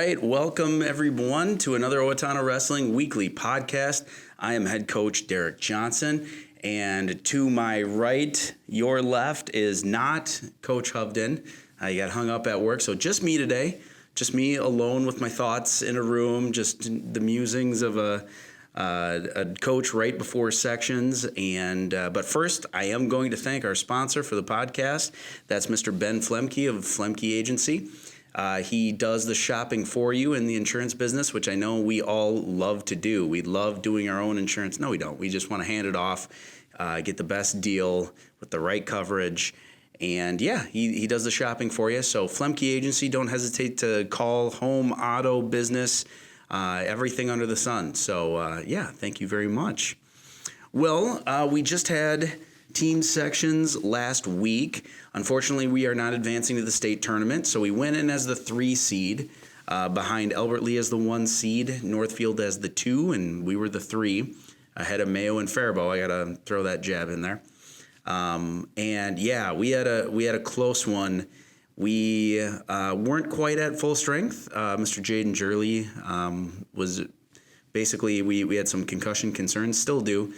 right, welcome everyone to another Owatonna Wrestling Weekly Podcast. I am head coach Derek Johnson, and to my right, your left, is not Coach Hovden. He got hung up at work, so just me today. Just me alone with my thoughts in a room, just the musings of a coach right before sections. But first, I am going to thank our sponsor for the podcast. That's Mr. Ben Flemke of Flemke Agency. He does the shopping for you in the insurance business, which I know we all love to do. We love doing our own insurance. No, we don't. We just want to hand it off, get the best deal with the right coverage. And yeah, he does the shopping for you. So Flemke Agency, don't hesitate to call, home, auto, business, everything under the sun. So yeah, thank you very much. Well, we just had team sections last week. Unfortunately, we are not advancing to the state tournament, so we went in as the 3 seed, behind Albert Lee as the 1 seed, Northfield as the 2, and we were the 3, ahead of Mayo and Faribault. I gotta throw that jab in there. And yeah, we had a close one. We weren't quite at full strength. Mr. Jaden Jurley was basically, we had some concussion concerns, still do.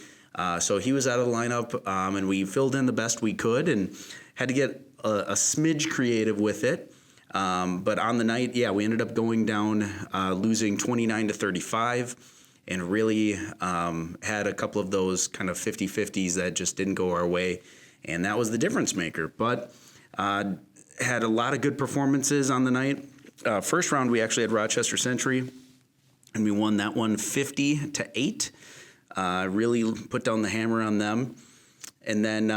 So he was out of the lineup, and we filled in the best we could and had to get a smidge creative with it. But on the night, yeah, we ended up going down, losing 29-35, and really had a couple of those kind of 50-50s that just didn't go our way, and that was the difference maker. But had a lot of good performances on the night. First round, we actually had Roch Century, and we won that one 50-8. Really put down the hammer on them. And then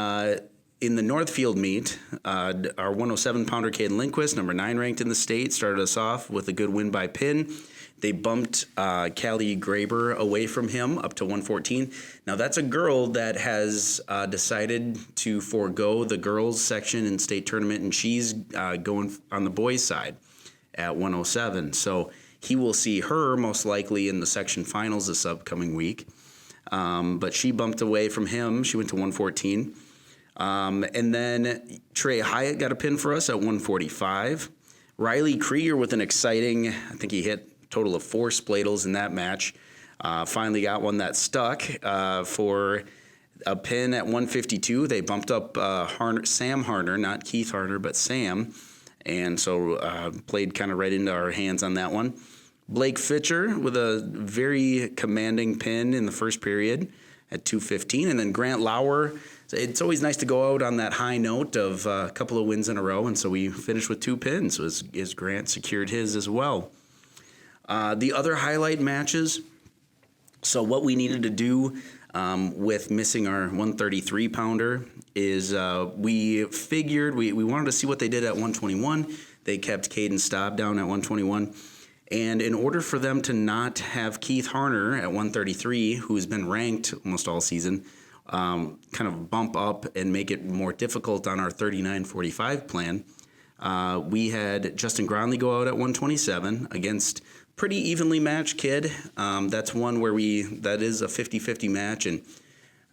in the Northfield meet, our 107-pounder Kaden Lindquist, number 9 ranked in the state, started us off with a good win by pin. They bumped Callie Graber away from him up to 114. Now, that's a girl that has decided to forego the girls section in state tournament, and she's going on the boys' side at 107. So he will see her most likely in the section finals this upcoming week. But she bumped away from him. She went to 114. And then Trey Hiatt got a pin for us at 145. Riley Kreeger with an exciting, I think he hit a total of 4 spladles in that match. Finally got one that stuck for a pin at 152. They bumped up Sam Harner, not Keith Harner, but Sam. And so played kind of right into our hands on that one. Blake Fitcher with a very commanding pin in the first period at 215. And then Grant Lauer. It's always nice to go out on that high note of a couple of wins in a row. And so we finished with 2 pins as Grant secured his as well. The other highlight matches. So what we needed to do with missing our 133-pounder is we figured we wanted to see what they did at 121. They kept Caden Staub down at 121. And in order for them to not have Keith Harner at 133, who's been ranked almost all season, kind of bump up and make it more difficult on our 39-45 plan, we had Justin Gronley go out at 127 against pretty evenly matched kid. That's one where that is a 50-50 match. And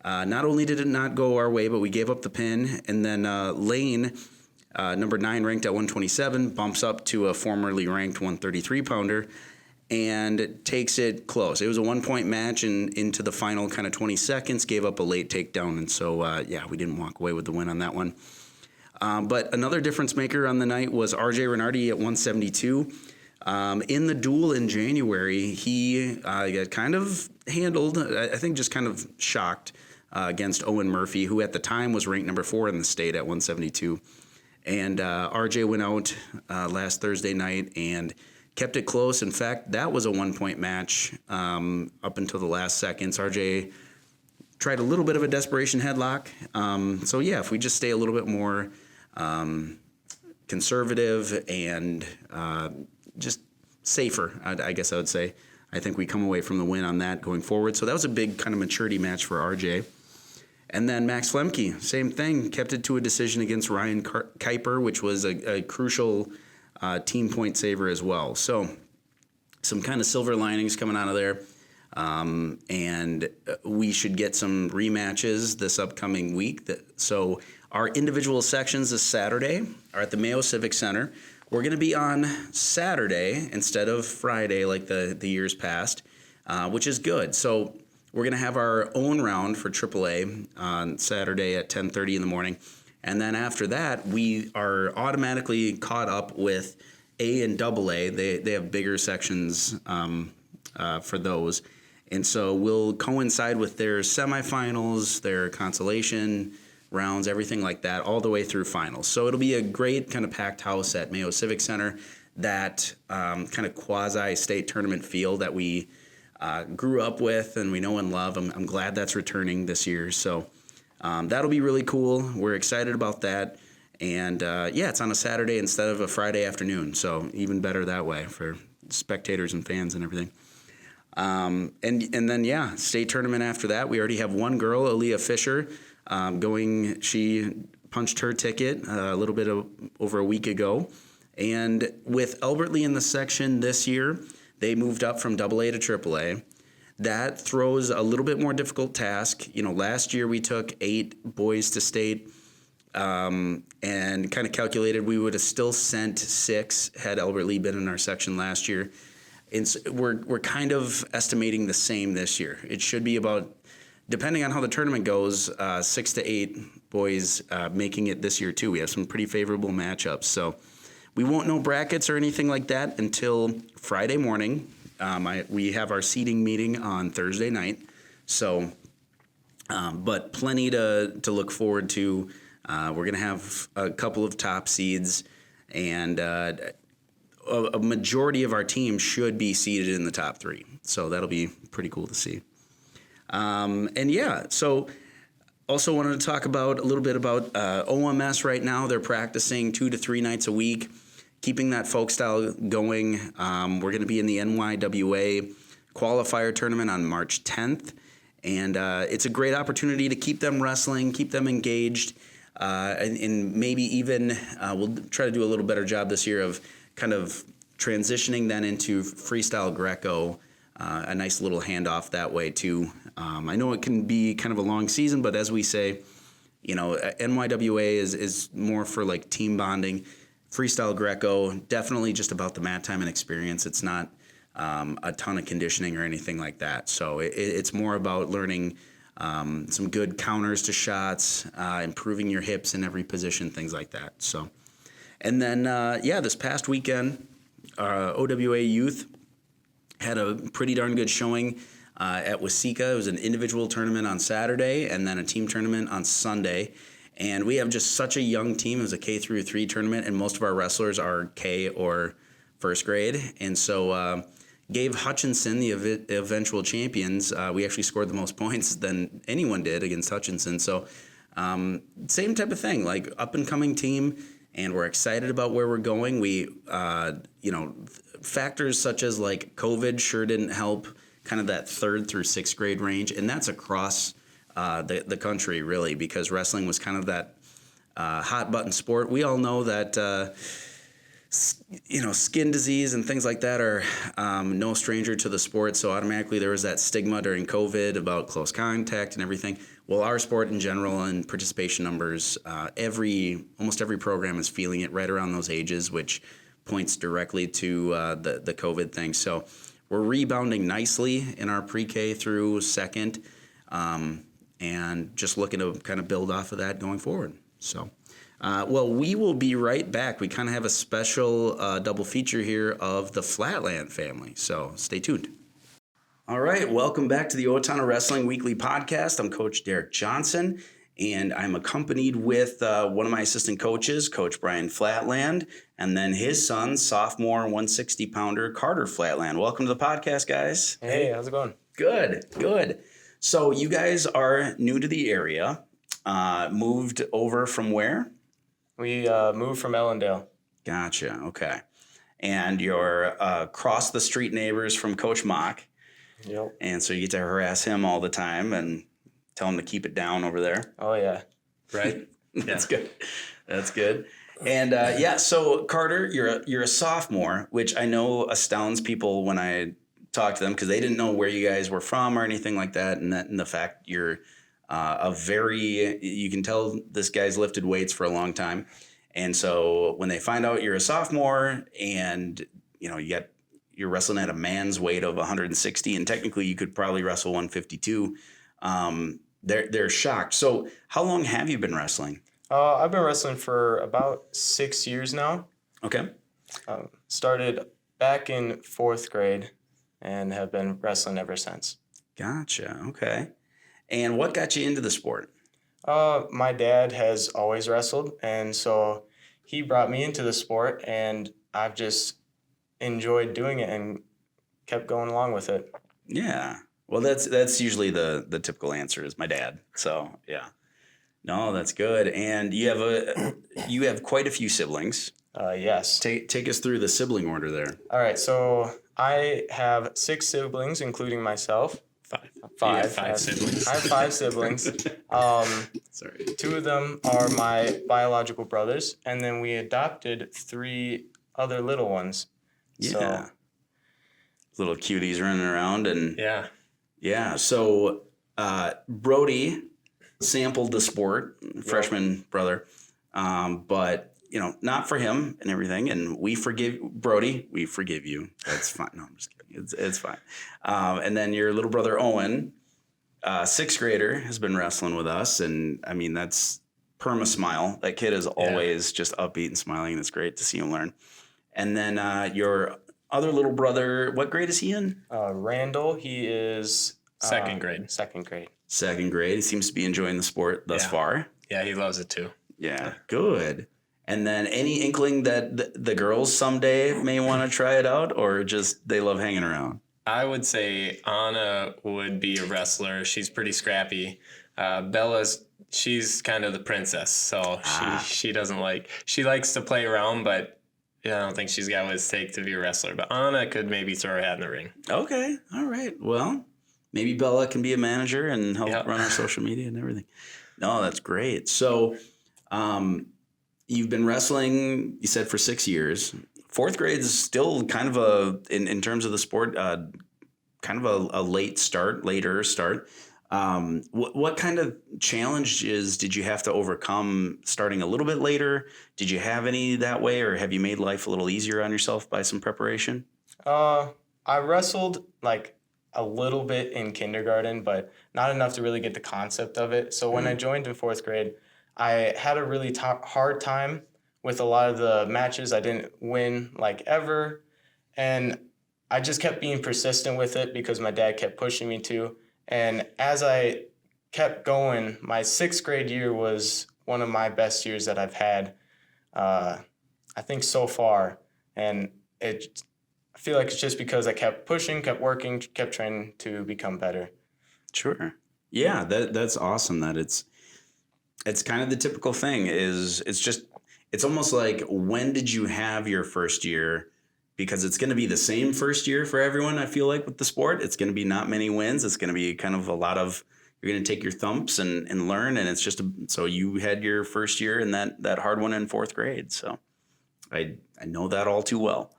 not only did it not go our way, but we gave up the pin. And then Lane, number 9 ranked at 127, bumps up to a formerly ranked 133-pounder and takes it close. It was a 1-point match and into the final kind of 20 seconds, gave up a late takedown. And so, yeah, we didn't walk away with the win on that one. But another difference maker on the night was RJ Reinardy at 172. In the duel in January, he got kind of handled, I think just kind of shocked against Owen Murphy, who at the time was ranked number 4 in the state at 172. And RJ went out last Thursday night and kept it close. In fact, that was a 1-point match up until the last seconds. RJ tried a little bit of a desperation headlock. So, yeah, if we just stay a little bit more conservative and just safer, I guess I would say, I think we come away from the win on that going forward. So that was a big kind of maturity match for RJ. And then Max Flemke, same thing, kept it to a decision against Ryan Kuyper, which was a crucial team point saver as well. So some kind of silver linings coming out of there. And we should get some rematches this upcoming week. So our individual sections this Saturday are at the Mayo Civic Center. we're going to be on Saturday instead of Friday like the years past, which is good. So we're going to have our own round for AAA on Saturday at 10:30 in the morning. And then after that, we are automatically caught up with A and AA. They have bigger sections for those. And so we'll coincide with their semifinals, their consolation rounds, everything like that, all the way through finals. So it'll be a great kind of packed house at Mayo Civic Center, that kind of quasi-state tournament feel that we grew up with and we know and love. I'm glad that's returning this year. So that'll be really cool. We're excited about that. And it's on a Saturday instead of a Friday afternoon. So even better that way for spectators and fans and everything. And then, state tournament after that. We already have one girl, Aaliyah Fitcher, going. She punched her ticket a little bit over a week ago. And with Albert Lee in the section this year, they moved up from AA to AAA. That throws a little bit more difficult task. Last year we took 8 boys to state, and kind of calculated we would have still sent 6 had Albert Lee been in our section last year. And so we're kind of estimating the same this year. It should be about, depending on how the tournament goes, 6 to 8 boys making it this year too. We have some pretty favorable matchups. So we won't know brackets or anything like that until Friday morning. We have our seeding meeting on Thursday night. So, but plenty to look forward to. We're going to have a couple of top seeds, and a majority of our team should be seated in the top 3. So that'll be pretty cool to see. So also wanted to talk a little bit about OMS right now. They're practicing 2 to 3 nights a week, keeping that folk style going. We're going to be in the NYWA qualifier tournament on March 10th. And it's a great opportunity to keep them wrestling, keep them engaged, and maybe even we'll try to do a little better job this year of kind of transitioning then into freestyle Greco, a nice little handoff that way too. I know it can be kind of a long season, but as we say, NYWA is more for like team bonding. Freestyle Greco, definitely just about the mat time and experience. It's not a ton of conditioning or anything like that. So it's more about learning some good counters to shots, improving your hips in every position, things like that. So. And then, this past weekend, OWA Youth had a pretty darn good showing at Waseca. It was an individual tournament on Saturday and then a team tournament on Sunday. And we have just such a young team. It was a K through 3 tournament, and most of our wrestlers are K or first grade. And so Gabe Hutchinson, the eventual champions, we actually scored the most points than anyone did against Hutchinson. So same type of thing, like up-and-coming team. And we're excited about where we're going. We, factors such as like COVID sure didn't help kind of that 3rd through 6th grade range. And that's across the country, really, because wrestling was kind of that hot button sport. We all know that, skin disease and things like that are no stranger to the sport. So automatically there was that stigma during COVID about close contact and everything. Well, our sport in general and participation numbers, almost every program is feeling it right around those ages, which points directly to the COVID thing. So we're rebounding nicely in our pre-K through 2nd, and just looking to kind of build off of that going forward. So, we will be right back. We kind of have a special double feature here of the Flatland family, so stay tuned. All right, welcome back to the Owatonna Wrestling Weekly Podcast. I'm Coach Derek Johnson, and I'm accompanied with one of my assistant coaches, Coach Brian Flatland, and then his son, sophomore 160-pounder Carter Flatland. Welcome to the podcast, guys. Hey, how's it going? Good. So you guys are new to the area, moved over from where? We moved from Ellendale. Gotcha, okay. And you're across the street neighbors from Coach Mock. Yep. And so you get to harass him all the time and tell him to keep it down over there. Oh, yeah. Right? That's good. And so Carter, you're a sophomore, which I know astounds people when I talk to them because they didn't know where you guys were from or anything like that. And the fact you're you can tell this guy's lifted weights for a long time. And so when they find out you're a sophomore and, you're wrestling at a man's weight of 160, and technically you could probably wrestle 152, they're shocked. So how long have you been wrestling? I've been wrestling for about 6 years now. Okay. Started back in 4th grade and have been wrestling ever since. Gotcha. Okay. And what got you into the sport? My dad has always wrestled, and so he brought me into the sport, and I've just enjoyed doing it and kept going along with it. Yeah. Well, that's usually the typical answer is my dad. So yeah. No, that's good. And you have quite a few siblings. Yes. Take us through the sibling order there. All right. So I have 6 siblings, including myself. Five. Five siblings. I have 5 siblings. Sorry. 2 of them are my biological brothers, and then we adopted 3 other little ones. Yeah. So, little cuties running around and Yeah. yeah. So Brody sampled the sport, freshman brother, but not for him and everything. And we forgive Brody. We forgive you. That's fine. No, I'm just kidding. It's fine. And then your little brother Owen, 6th grader, has been wrestling with us, and I mean that's perma smile. That kid is always just upbeat and smiling, and it's great to see him learn. And then your other little brother, what grade is he in? Randall, he is 2nd grade. 2nd grade. 2nd grade. He seems to be enjoying the sport thus far. Yeah, he loves it too. Yeah, good. And then any inkling that the girls someday may want to try it out, or just they love hanging around? I would say Anna would be a wrestler. She's pretty scrappy. She's kind of the princess, so she doesn't she likes to play around, but I don't think she's got what it takes to be a wrestler. But Anna could maybe throw her hat in the ring. Okay, all right. Well, maybe Bella can be a manager and help run our social media and everything. No, that's great. So, you've been wrestling, you said, for 6 years. 4th grade is still kind of in terms of the sport, kind of a later start. What kind of challenges did you have to overcome starting a little bit later? Did you have any that way, or have you made life a little easier on yourself by some preparation? I wrestled a little bit in kindergarten, but not enough to really get the concept of it. So when I joined in 4th grade, I had a really hard time with a lot of the matches. I didn't win ever, and I just kept being persistent with it because my dad kept pushing me to. And as I kept going, my 6th grade year was one of my best years that I've had, I think, so far. And I feel like it's just because I kept pushing, kept working, kept trying to become better. Sure. Yeah, that's awesome that it's kind of the typical thing is it's almost like, when did you have your first year? Because it's going to be the same first year for everyone, I feel like, with the sport. It's going to be not many wins. It's going to be kind of a lot of, you're going to take your thumps and learn. And it's just, so you had your first year and that hard one in 4th grade. So I know that all too well.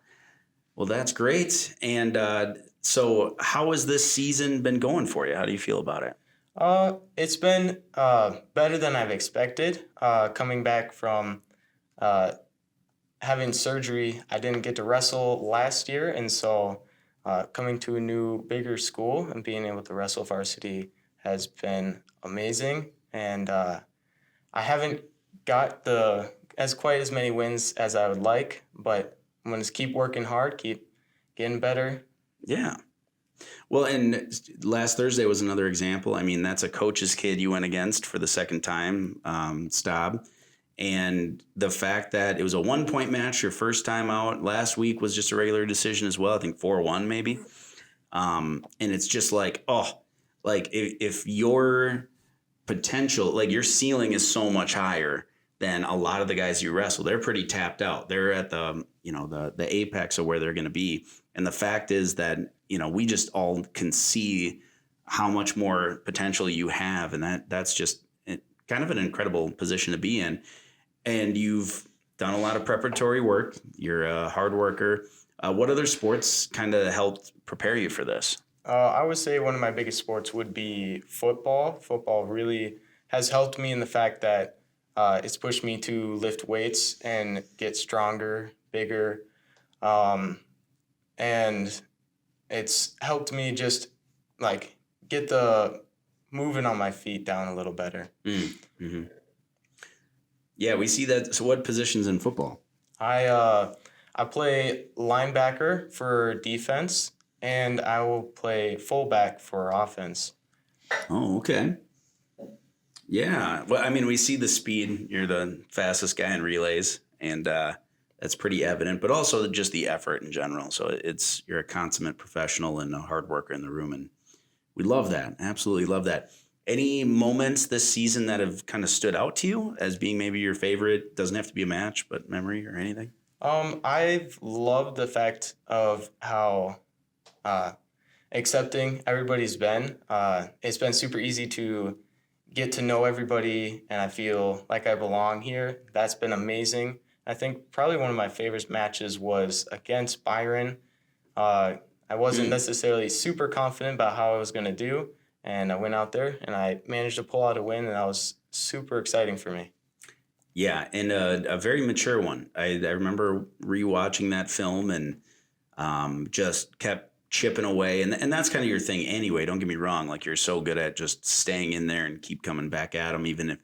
Well, that's great. And so how has this season been going for you? How do you feel about it? It's been better than I've expected. Coming back from having surgery, I didn't get to wrestle last year, and so coming to a new, bigger school and being able to wrestle varsity has been amazing. And I haven't got quite as many wins as I would like, but I'm going to keep working hard, keep getting better. Yeah. Well, and last Thursday was another example. I mean, that's a coach's kid you went against for the 2nd time, Staub. And the fact that it was a 1-point match your first time out, last week was just a regular decision as well. I think 4-1 maybe. And it's just if your potential, your ceiling is so much higher than a lot of the guys you wrestle. They're pretty tapped out. They're at the apex of where they're going to be. And the fact is that, we just all can see how much more potential you have. And that's just kind of an incredible position to be in. And you've done a lot of preparatory work. You're a hard worker. What other sports kind of helped prepare you for this? I would say one of my biggest sports would be football. Football really has helped me in the fact that It's pushed me to lift weights and get stronger, bigger, and it's helped me just like get the moving on my feet down a little better. Mm-hmm. Yeah, we see that. So what positions in football? I play linebacker for defense, and I will play fullback for offense. Oh, okay. Yeah. Well, I mean, we see the speed. You're the fastest guy in relays, and that's pretty evident, but also just the effort in general. So you're a consummate professional and a hard worker in the room, and we love that. Absolutely love that. Any moments this season that have kind of stood out to you as being maybe your favorite? Doesn't have to be a match, but memory or anything? I've loved the fact of how accepting everybody's been. It's been super easy to get to know everybody, and I feel like I belong here. That's been amazing. I think probably one of my favorite matches was against Byron. I wasn't necessarily super confident about how I was going to do, and I went out there and I managed to pull out a win, and that was super exciting for me. Yeah, and a very mature one. I remember rewatching that film and just kept chipping away. And that's kind of your thing anyway. Don't get me wrong. Like, you're so good at just staying in there and keep coming back at them, even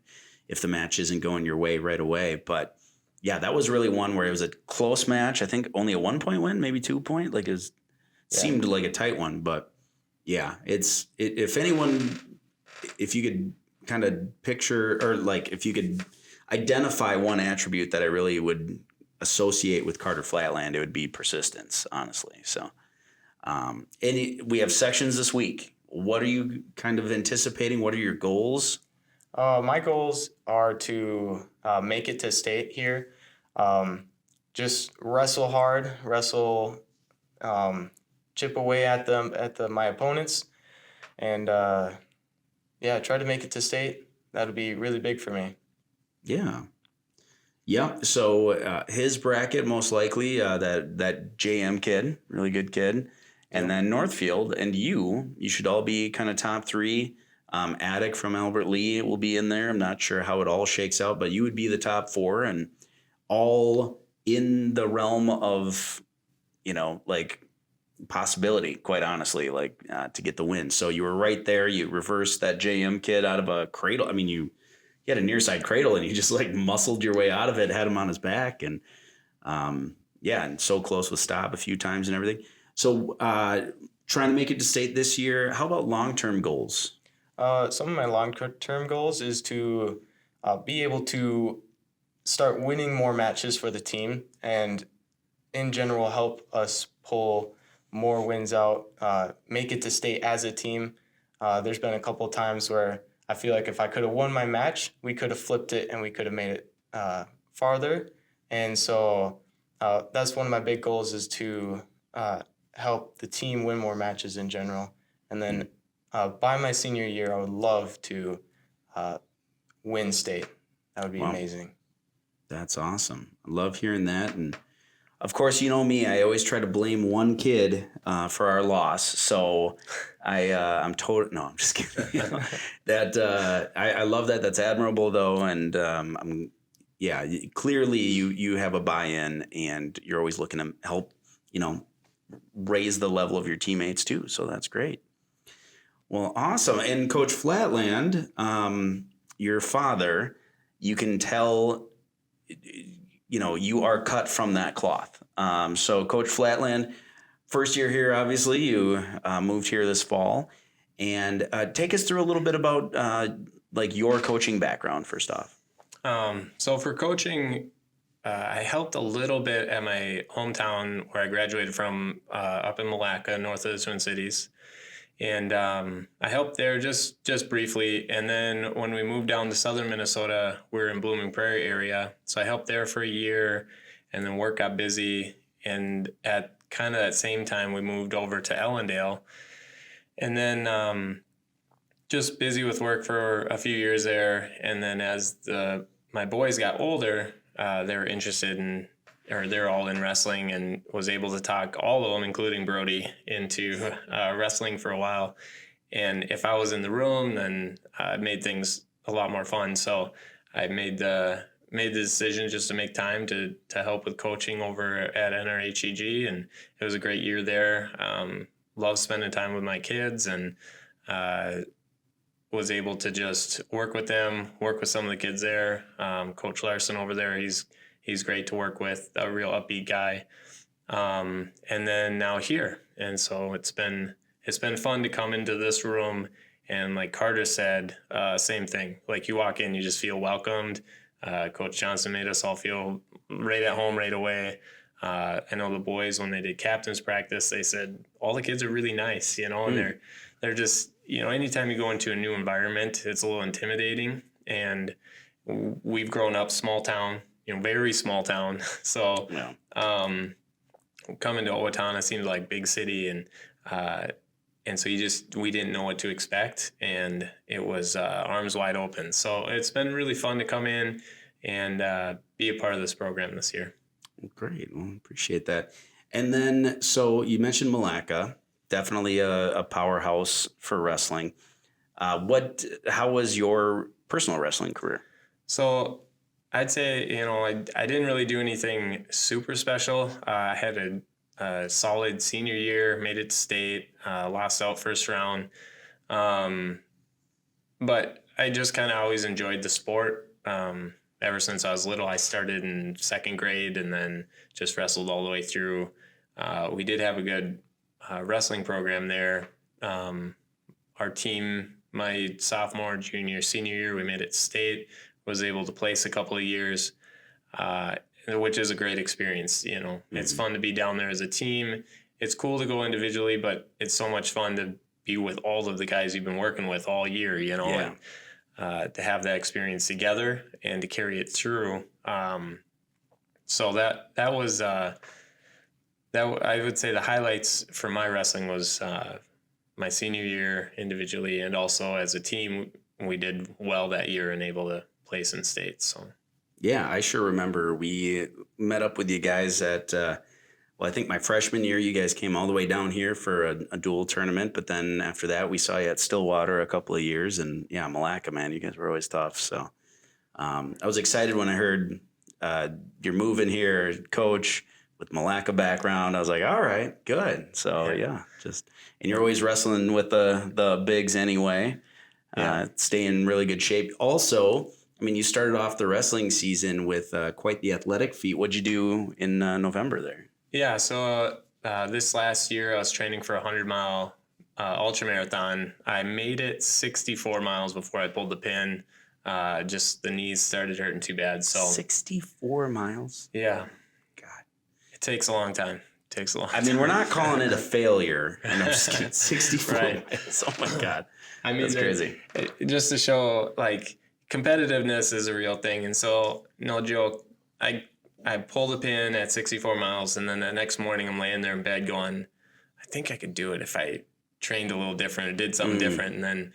if the match isn't going your way right away. But yeah, that was really one where it was a close match. I think only a 1-point win, maybe 2-point. Like, seemed like a tight one. But yeah, if you could kind of picture, or like if you could identify one attribute that I really would associate with Carter Flatland, it would be persistence, honestly. So, we have sections this week. What are you kind of anticipating? What are your goals? My goals are to make it to state here. Just wrestle hard, chip away at my opponents, and try to make it to state. That'll be really big for me. Yeah. Yep. So his bracket, most likely, that JM kid, really good kid. And then Northfield and you should all be kind of top 3. Attic from Albert Lee will be in there. I'm not sure how it all shakes out, but you would be the top 4, and all in the realm of, like, possibility, quite honestly, like to get the win. So you were right there. You reversed that JM kid out of a cradle. I mean, you had a near side cradle and you just like muscled your way out of it, had him on his back, and and so close with stop a few times and everything. So trying to make it to state this year. How about long-term goals? Some of my long-term goals is to be able to start winning more matches for the team, and in general help us pull more wins out, make it to state as a team. There's been a couple of times where I feel like if I could have won my match, we could have flipped it and we could have made it farther. And so that's one of my big goals, is to help the team win more matches in general. And then by my senior year, I would love to win state. That would be amazing. That's awesome. I love hearing that. And of course, you know me, I always try to blame one kid for our loss. So I'm total. No, I'm just kidding. I love that. That's admirable, though. And clearly you have a buy-in, and you're always looking to help, raise the level of your teammates too. So that's great. Well, awesome. And Coach Flatland, your father, you can tell, you are cut from that cloth. So Coach Flatland, first year here, obviously, you moved here this fall, and take us through a little bit about your coaching background first off. So for coaching, I helped a little bit at my hometown where I graduated from, up in Malacca, north of the Twin Cities. And I helped there just briefly. And then when we moved down to southern Minnesota, we're in Blooming Prairie area. So I helped there for a year, and then work got busy. And at kind of that same time, we moved over to Ellendale. And then just busy with work for a few years there. And then as my boys got older, they were interested in, or they're all in wrestling, and was able to talk all of them, including Brody, into wrestling for a while. And if I was in the room, then it made things a lot more fun. So I made the decision just to make time to help with coaching over at NRHEG, and it was a great year there. Love spending time with my kids, and was able to just work with them, work with some of the kids there. Coach Larson over there, he's great to work with, a real upbeat guy. And then now here, and so it's been fun to come into this room. And like Carter said, same thing. Like you walk in, you just feel welcomed. Coach Johnson made us all feel right at home right away. I know the boys, when they did captain's practice, they said all the kids are really nice, and they're just, anytime you go into a new environment, it's a little intimidating. And we've grown up small town, very small town. So coming to Owatonna seems like big city, and so we didn't know what to expect, and it was arms wide open. So it's been really fun to come in and be a part of this program this year. Great. Well, appreciate that. And then, so you mentioned Malacca, definitely a powerhouse for wrestling. How was your personal wrestling career? So I'd say, I didn't really do anything super special. I had a solid senior year, made it to state, lost out first round. But I just kind of always enjoyed the sport. Ever since I was little, I started in second grade and then just wrestled all the way through. We did have a good wrestling program there. Our team, my sophomore, junior, senior year, we made it state, was able to place a couple of years, which is a great experience. It's fun to be down there as a team. It's cool to go individually, but it's so much fun to be with all of the guys you've been working with all year, and to have that experience together and to carry it through. So that was that I would say the highlights for my wrestling was my senior year individually, and also as a team, we did well that year and able to place in states. So. Yeah, I sure remember we met up with you guys at, I think my freshman year, you guys came all the way down here for a dual tournament. But then after that, we saw you at Stillwater a couple of years. And yeah, Malacca, man, you guys were always tough. So I was excited when I heard you're moving here, coach, with Malacca background. I was like, all right, good. So and you're always wrestling with the bigs anyway. Stay in really good shape. Also, I mean, you started off the wrestling season with quite the athletic feat. What'd you do in November there? Yeah, so this last year I was training for a 100-mile ultramarathon. I made it 64 miles before I pulled the pin. Just the knees started hurting too bad. So 64 miles? Yeah. God. It takes a long time. I mean, we're not calling it a failure. And I'm just kidding. 64 right. miles. Oh, my God. I mean, that's crazy. Just to show, like, competitiveness is a real thing. And so, no joke, I pulled the pin at 64 miles, and then the next morning I'm laying there in bed going, I think I could do it if I trained a little different or did something different. And then,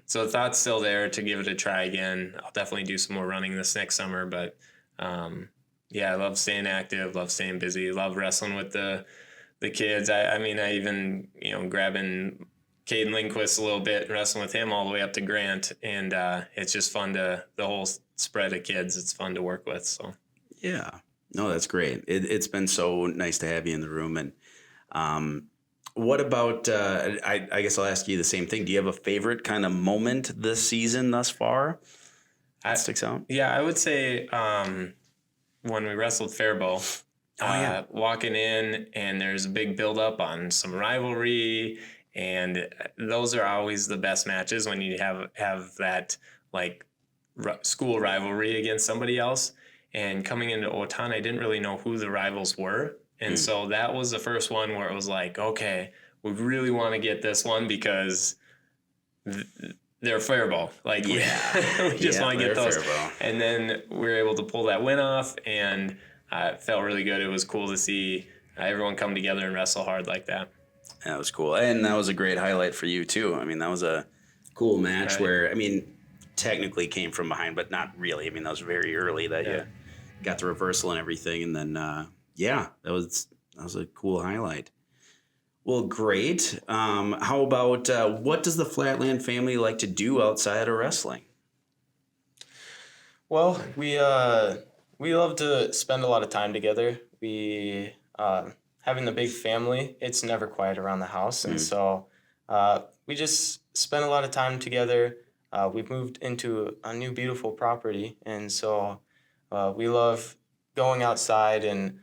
so the thought's still there to give it a try again. I'll definitely do some more running this next summer, but I love staying active, love staying busy, love wrestling with the kids. I mean, I even, grabbing Kaden Lindquist a little bit and wrestling with him all the way up to Grant. And it's just fun the whole spread of kids, it's fun to work with. So. Yeah, no, that's great. It's been so nice to have you in the room. And what about, I guess I'll ask you the same thing. Do you have a favorite kind of moment this season thus far that sticks out? Yeah, I would say when we wrestled Faribault, walking in and there's a big buildup on some rivalry. And those are always the best matches when you have that like school rivalry against somebody else. And coming into Owatonna, I didn't really know who the rivals were. And so that was the first one where it was like, okay, we really want to get this one because they're Faribault. Like, we just want to get those. Faribault. And then we were able to pull that win off, and it felt really good. It was cool to see everyone come together and wrestle hard like that. That was cool. And that was a great highlight for you, too. I mean, that was a cool match where, I mean, technically came from behind, but not really. I mean, that was very early that you got the reversal and everything. And then, that was a cool highlight. Well, great. How about what does the Flatland family like to do outside of wrestling? Well, we love to spend a lot of time together. We having the big family, it's never quiet around the house, and so we just spend a lot of time together. We've moved into a new beautiful property, and so we love going outside and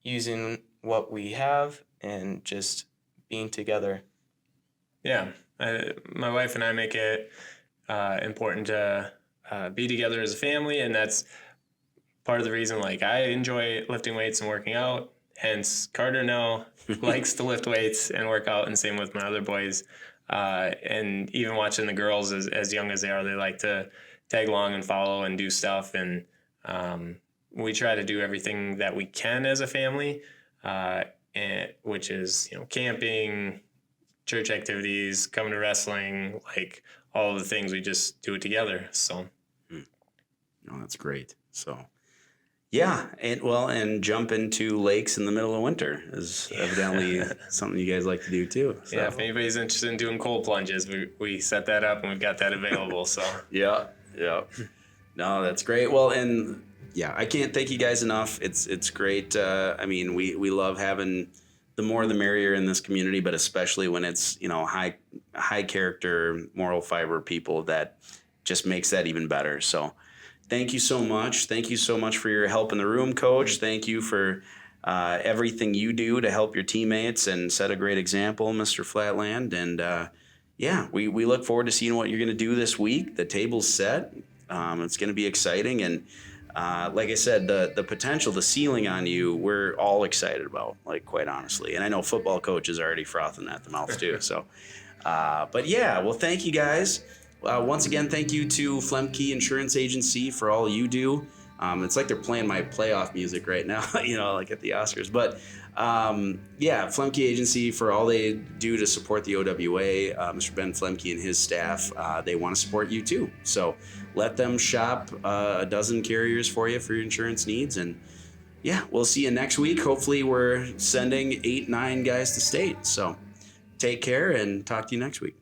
using what we have and just being together. Yeah, my wife and I make it important to be together as a family, and that's part of the reason. Like, I enjoy lifting weights and working out. Hence, Carter now likes to lift weights and work out, and same with my other boys. And even watching the girls as young as they are, they like to tag along and follow and do stuff. And we try to do everything that we can as a family, which is, camping, church activities, coming to wrestling, like all of the things. We just do it together. So. Oh, that's great. So, yeah, and jump into lakes in the middle of winter is evidently something you guys like to do too. So. Yeah, if anybody's interested in doing cold plunges, we set that up and we've got that available. So yeah. No, that's great. Well, and yeah, I can't thank you guys enough. It's great. I mean, we love having the more the merrier in this community, but especially when it's high character, moral fiber people, that just makes that even better. So. Thank you so much. Thank you so much for your help in the room, Coach. Thank you for everything you do to help your teammates and set a great example, Mr. Flatland. And we look forward to seeing what you're going to do this week. The table's set. It's going to be exciting. And like I said, the potential, the ceiling on you, we're all excited about, like, quite honestly. And I know football coaches are already frothing at the mouth too. So, but yeah, well, thank you guys. Once again, thank you to Flemke Insurance Agency for all you do. It's like they're playing my playoff music right now, like at the Oscars. But Flemke Agency for all they do to support the OWA. Mr. Ben Flemke and his staff, they want to support you too. So let them shop a dozen carriers for you for your insurance needs. And yeah, we'll see you next week. Hopefully we're sending 8-9 guys to state. So take care and talk to you next week.